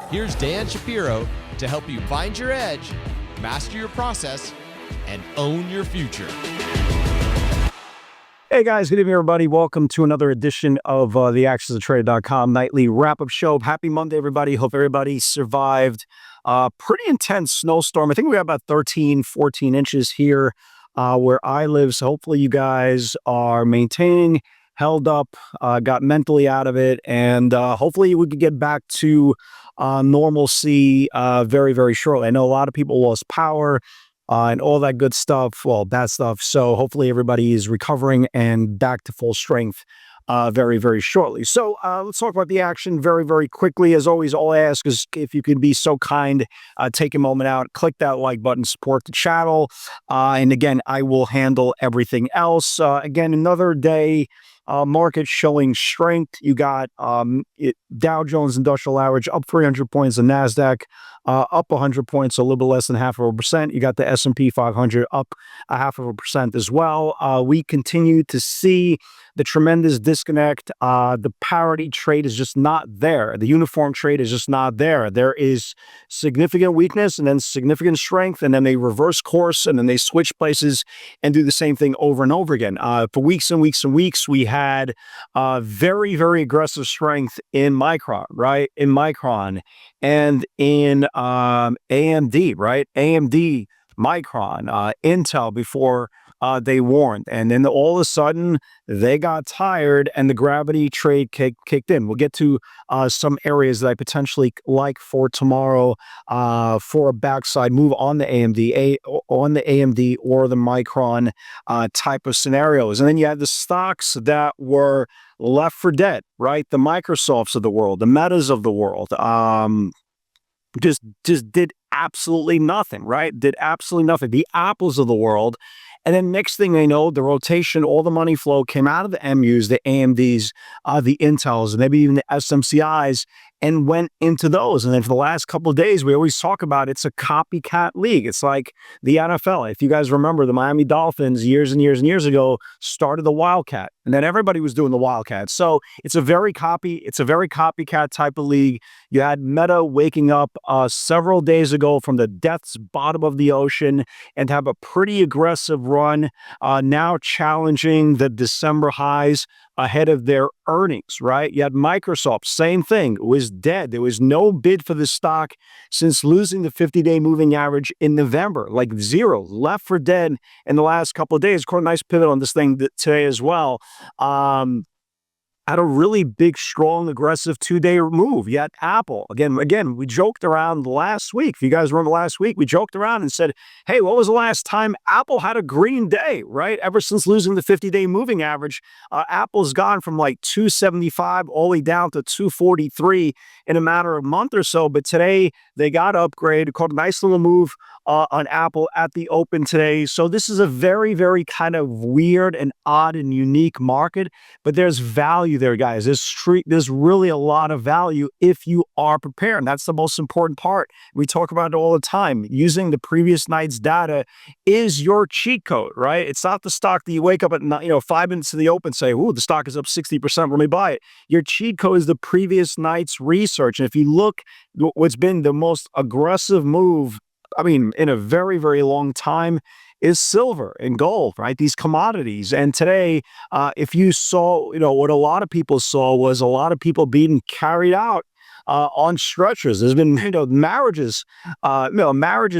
Here's Dan Shapiro to help you find your edge, master your process, and own your future. Hey guys, good evening everybody. Welcome to another edition of the actionsoftrade.com nightly wrap-up show. Happy Monday everybody. Hope everybody survived a pretty intense snowstorm. I think we have about 13, 14 inches here where I live. So hopefully you guys are maintaining, held up, got mentally out of it, and hopefully we could get back to normalcy very, very shortly. I know a lot of people lost power and all that good stuff, well, bad stuff. So hopefully everybody is recovering and back to full strength very, very shortly. So let's talk about the action very, very quickly. As always, all I ask is if you can be so kind, take a moment out, click that like button, support the channel. And again, I will handle everything else. Again, another day. Market showing strength. You got Dow Jones Industrial Average up 300 points, the NASDAQ up 100 points, a little bit less than 0.5%. You got the S&P 500 up 0.5% as well. We continue to see the tremendous disconnect. The parity trade is just not there. The uniform trade is just not there. There is significant weakness and then significant strength, and then they reverse course and then they switch places and do the same thing over and over again. For weeks and weeks and weeks, we had very, very aggressive strength in Micron, right? In Micron and in AMD, right? AMD, Micron, Intel before they warned. And then all of a sudden, they got tired and the gravity trade kicked in. We'll get to some areas that I potentially like for tomorrow for a backside move on the AMD, or the Micron type of scenarios. And then you had the stocks that were left for dead, right? The Microsofts of the world, the Metas of the world, just did absolutely nothing, right? Did absolutely nothing. The Apples of the world. And then next thing they know, the rotation, all the money flow came out of the MUs, the AMDs, the Intels, and maybe even the SMCIs, and went into those. And then for the last couple of days, we always talk about it's a copycat league. It's like the NFL. If you guys remember, the Miami Dolphins years and years and years ago started the Wildcat, and then everybody was doing the Wildcat. So it's a very copycat type of league. You had Meta waking up several days ago from the depths bottom of the ocean and have a pretty aggressive run, now challenging the December highs ahead of their earnings, right? You had Microsoft, same thing, it was dead. There was no bid for the stock since losing the 50-day moving average in November, like zero, left for dead in the last couple of days. Quite a nice pivot on this thing today as well. Had a really big, strong, aggressive 2-day move. You had Apple. Again, we joked around last week. If you guys remember last week, we joked around and said, hey, what was the last time Apple had a green day, right? Ever since losing the 50-day moving average, Apple's gone from like 275 all the way down to 243 in a matter of a month or so. But today, they got upgraded, caught a nice little move on Apple at the open today. So this is a very, very kind of weird and odd and unique market, but there's value there, guys. There's really a lot of value if you are prepared. And that's the most important part. We talk about it all the time. Using the previous night's data is your cheat code, right? It's not the stock that you wake up at 5 minutes to the open and say, ooh, the stock is up 60%, let me buy it. Your cheat code is the previous night's research. And if you look, what's been the most aggressive move, I mean, in a very, very long time, is silver and gold, right? These commodities. And today, if you saw, what a lot of people saw was a lot of people being carried out on stretchers. There's been, marriages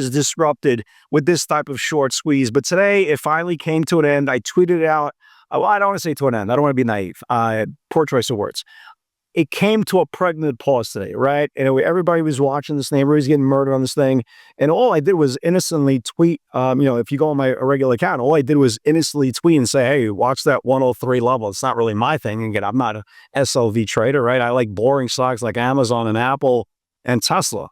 disrupted with this type of short squeeze. But today, it finally came to an end. I tweeted it out. Well, I don't want to say to an end. I don't want to be naive. Poor choice of words. It came to a pregnant pause today, right? And everybody was watching this thing. Everybody's getting murdered on this thing. And all I did was innocently tweet, if you go on my regular account, all I did was innocently tweet and say, hey, watch that 103 level. It's not really my thing. Again, I'm not a SLV trader, right? I like boring stocks like Amazon and Apple and Tesla,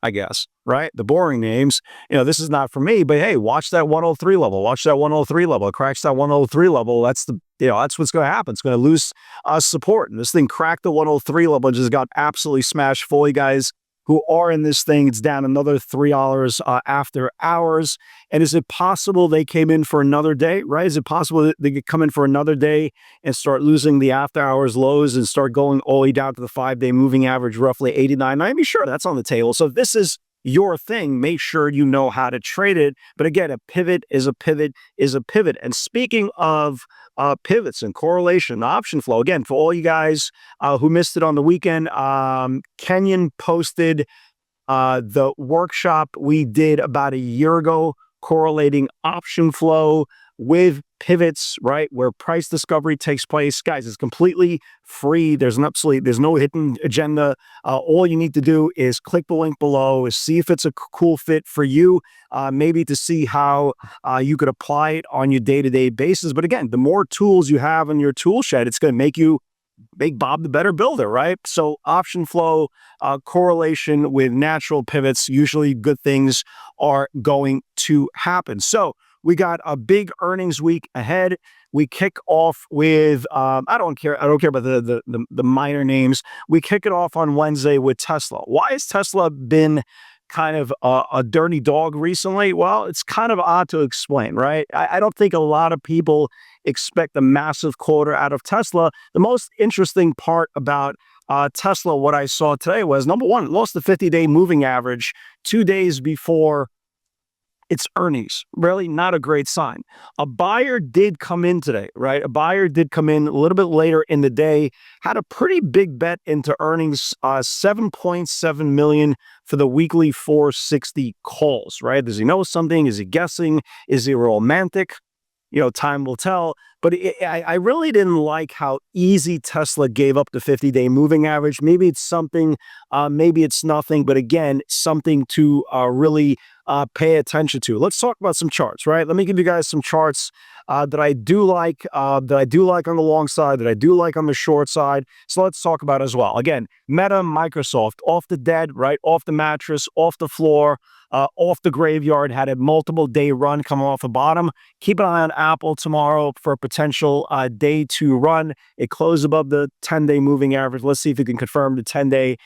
I guess, right? The boring names, this is not for me, but hey, watch that 103 level, watch that 103 level, it cracks that 103 level. That's what's going to happen. It's going to lose support. And this thing cracked the 103 level and just got absolutely smashed fully, guys. who are in this thing. It's down another $3 after hours. And is it possible they came in for another day, right? Is it possible that they could come in for another day and start losing the after hours lows and start going all the way down to the 5-day moving average, roughly 89? I mean, sure, that's on the table. So if this is your thing, make sure you know how to trade it. But again, a pivot is a pivot is a pivot. And speaking of pivots and correlation, option flow, again, for all you guys who missed it on the weekend, Kenyon posted the workshop we did about a year ago, correlating option flow with pivots, right? Where price discovery takes place. Guys, it's completely free. There's no hidden agenda. All you need to do is click the link below, is see if it's a cool fit for you, maybe to see how you could apply it on your day-to-day basis. But again, the more tools you have in your tool shed, it's going to make Bob the better builder, right? So option flow, correlation with natural pivots, usually good things are going to happen. So we got a big earnings week ahead. We kick off with I don't care about the minor names. We kick it off on Wednesday with Tesla. Why has Tesla been kind of a dirty dog recently? Well, it's kind of odd to explain, right? I don't think a lot of people expect a massive quarter out of Tesla. The most interesting part about Tesla, what I saw today was, number one, it lost the 50-day moving average 2 days before its earnings. Really not a great sign. A buyer did come in today, right? A buyer did come in a little bit later in the day, had a pretty big bet into earnings, 7.7 million for the weekly 460 calls, right? Does he know something? Is he guessing? Is he romantic? Time will tell. But I really didn't like how easy Tesla gave up the 50-day moving average. Maybe it's something, maybe it's nothing. But again, something to really pay attention to. Let's talk about some charts, right? Let me give you guys some charts that I do like, on the long side, that I do like on the short side. So let's talk about it as well. Again, Meta, Microsoft, off the dead, right? Off the mattress, off the floor, off the graveyard, had a multiple day run coming off the bottom. Keep an eye on Apple tomorrow for a potential day 2 run. It closed above the 10-day moving average. Let's see if you can confirm the 10-day.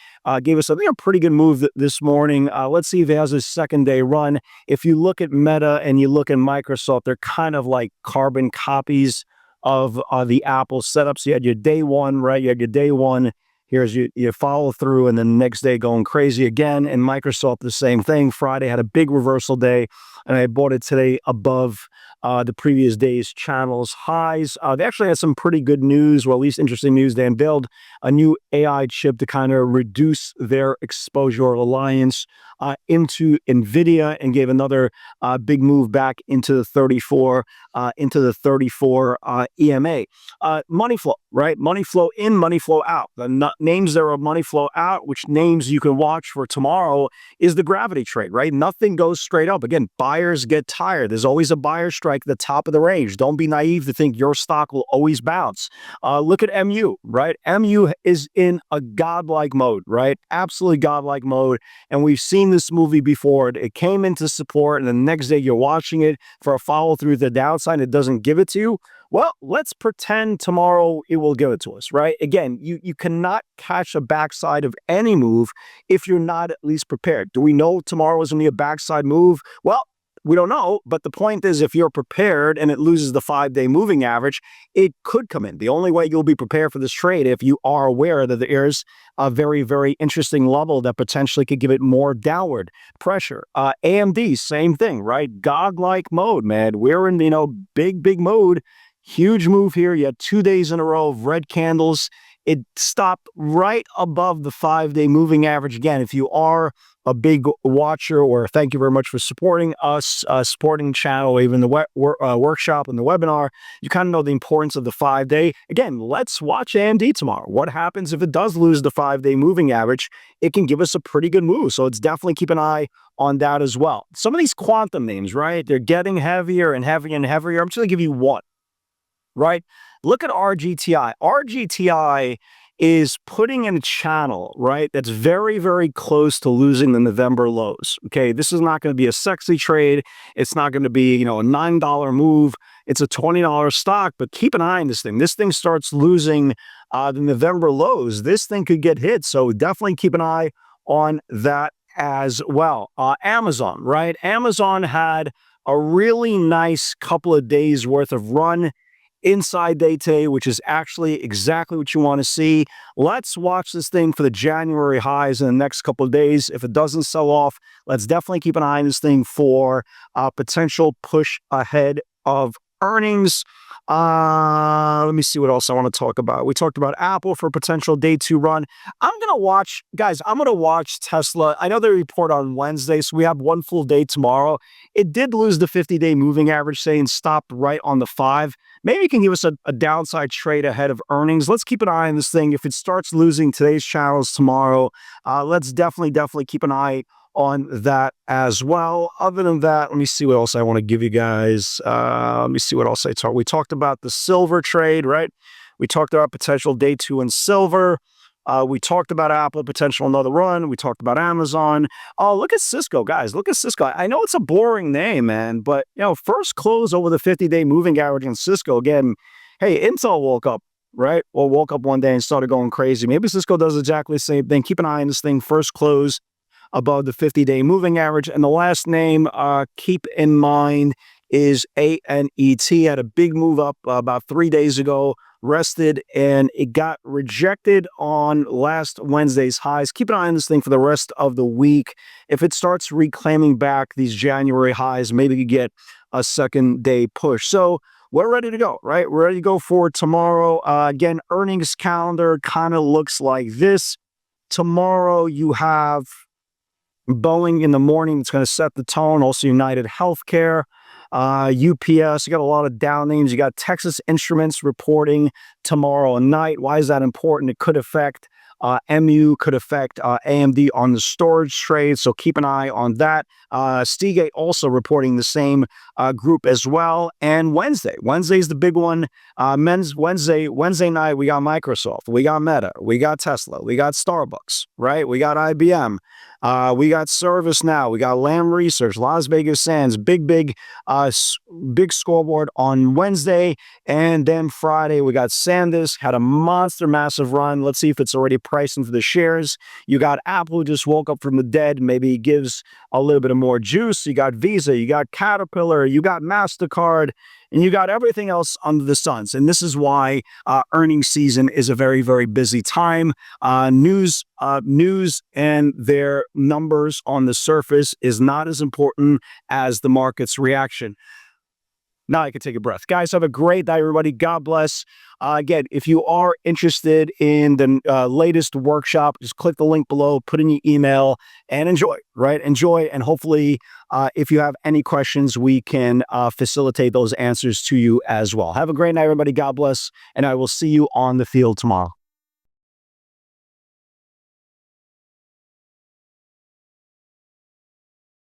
Gave us, I think, a pretty good move this morning. Let's see if it has a second day run. If you look at Meta and you look at Microsoft, they're kind of like carbon copies of the Apple setups. You had your day 1, right? You had your day 1. Here's you follow through, and then the next day going crazy again. And Microsoft, the same thing. Friday had a big reversal day, and I bought it today above the previous day's channels highs. They actually had some pretty good news, or at least interesting news. They unveiled a new AI chip to kind of reduce their exposure or reliance into NVIDIA, and gave another big move back into the 34 EMA. Money flow, right? Money flow in, money flow out. The names that are money flow out, which names you can watch for tomorrow, is the gravity trade, right? Nothing goes straight up. Again, buyers get tired. There's always a buyer strike at the top of the range. Don't be naive to think your stock will always bounce. Look at MU, right? MU is in a godlike mode, right? Absolutely godlike mode. And we've seen this movie before. It came into support, and the next day you're watching it for a follow through the downside. It doesn't give it to you. Well, let's pretend tomorrow it will give it to us, right? Again, you cannot catch a backside of any move if you're not at least prepared. Do we know tomorrow is going to be a backside move? Well, we don't know, but the point is, if you're prepared and it loses the 5-day moving average, it could come in. The only way you'll be prepared for this trade if you are aware that there's a very, very interesting level that potentially could give it more downward pressure. AMD, same thing, right? God-like mode, man. We're in, big mode. Huge move here. You had 2 days in a row of red candles. It stopped right above the 5-day moving average. Again, if you are a big watcher, or thank you very much for supporting us, supporting the channel, even the workshop and the webinar, you kind of know the importance of the 5-day. Again, let's watch AMD tomorrow. What happens if it does lose the 5-day moving average? It can give us a pretty good move. So it's definitely keep an eye on that as well. Some of these quantum names, right? They're getting heavier and heavier and heavier. I'm just going to give you one, right? Look at RGTI. RGTI is putting in a channel, right, that's very, very close to losing the November lows. Okay, this is not going to be a sexy trade. It's not going to be, a $9 move. It's a $20 stock, but keep an eye on this thing. This thing starts losing the November lows. This thing could get hit. So definitely keep an eye on that as well. Amazon, right? Amazon had a really nice couple of days worth of run inside day today, which is actually exactly what you want to see. Let's watch this thing for the January highs in the next couple of days. If it doesn't sell off, let's definitely keep an eye on this thing for a potential push ahead of earnings. Let me see what else I want to talk about. We talked about Apple for potential day 2 run. I'm going to watch, guys, I'm going to watch Tesla. I know they report on Wednesday, so we have one full day tomorrow. It did lose the 50-day moving average, say, and stopped right on the 5. Maybe it can give us a downside trade ahead of earnings. Let's keep an eye on this thing. If it starts losing today's channels tomorrow, let's definitely keep an eye on that as well. Other than that, let me see what else I want to give you guys. Let me see what else I talked. We talked about the silver trade, right? We talked about potential day 2 in silver. We talked about Apple, potential another run. We talked about Amazon. Oh, look at Cisco, guys. Look at Cisco. I know it's a boring name, man, but, first close over the 50-day moving average in Cisco. Again, hey, Intel woke up, right? Or woke up one day and started going crazy. Maybe Cisco does exactly the same thing. Keep an eye on this thing. First close above the 50-day moving average. And the last name, keep in mind, is ANET. Had a big move up about 3 days ago, rested, and it got rejected on last Wednesday's highs. Keep an eye on this thing for the rest of the week. If it starts reclaiming back these January highs, maybe you get a second day push. So we're ready to go, right? We're ready to go for tomorrow. Again, earnings calendar kind of looks like this. Tomorrow you have Boeing in the morning. It's going to set the tone. Also United Healthcare, UPS. You got a lot of down names. You got Texas Instruments reporting tomorrow night. Why is that important? It could affect MU, could affect AMD on the storage trade. So keep an eye on that. Seagate also reporting the same group as well. And Wednesday's the big one. Wednesday night, we got Microsoft, we got Meta, we got Tesla, we got Starbucks, right? We got IBM. We got ServiceNow, we got Lam Research, Las Vegas Sands, big scoreboard on Wednesday. And then Friday, we got SanDisk, had a monster massive run. Let's see if it's already priced into the shares. You got Apple, who just woke up from the dead, maybe gives a little bit of more juice. You got Visa, you got Caterpillar, you got MasterCard, and you got everything else under the suns. And this is why earnings season is a very, very busy time. News and their numbers on the surface is not as important as the market's reaction. Now I can take a breath. Guys, have a great night, everybody. God bless. Again, if you are interested in the latest workshop, just click the link below, put in your email, and enjoy, right? Enjoy, and hopefully, if you have any questions, we can facilitate those answers to you as well. Have a great night, everybody. God bless, and I will see you on the field tomorrow.